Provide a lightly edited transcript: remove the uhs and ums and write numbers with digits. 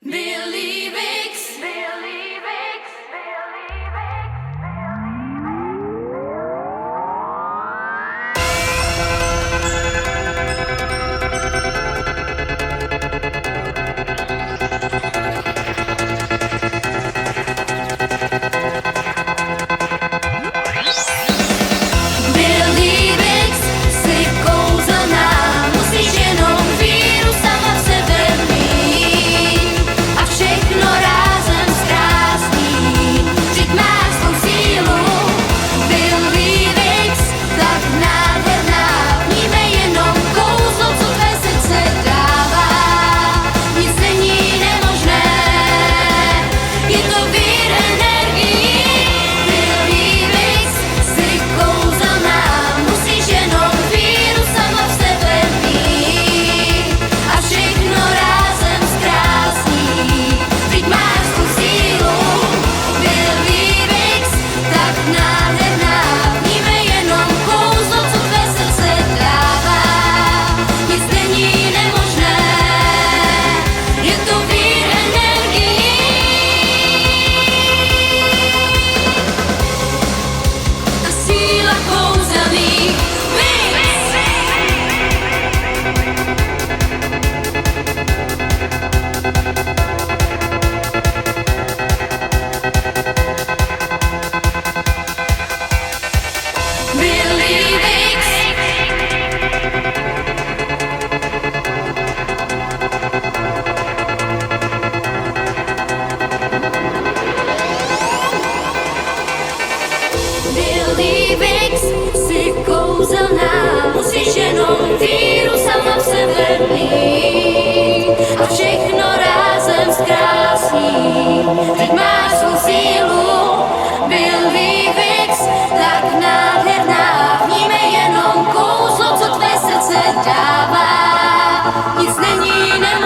Billy Vicks. Billy Vicks si kouzelná, musíš jenom víru sama v sebe mít a všechno rázem zkrásní. Vždyť máš svou sílu. Billy Vicks, tak nádherná, vníme jenom kouzlo, co tvé srdce dává. Nic není nemožné, je to vír energií. Billy Vicks si kouzelná, musíš jenom víru sama v sebe mít a všechno rázem zkrásní. Vždyť máš tu sílu. Billy Vicks, tak nádherná, vníme jenom kouzlo, co tvé srdce dává. Nic není nemožné, je to vír energií. Ta síla kouzelných Vicks. Billy Vicks. Billy Vicks si kouzelná, musíš jenom víru sama v sebe mít a všechno rázem zkrásní. Vždyť máš svou sílu. Billy Vicks, tak nádherná, vníme jenom kouzlo, co tvé srdce dává. Nic není nemožné.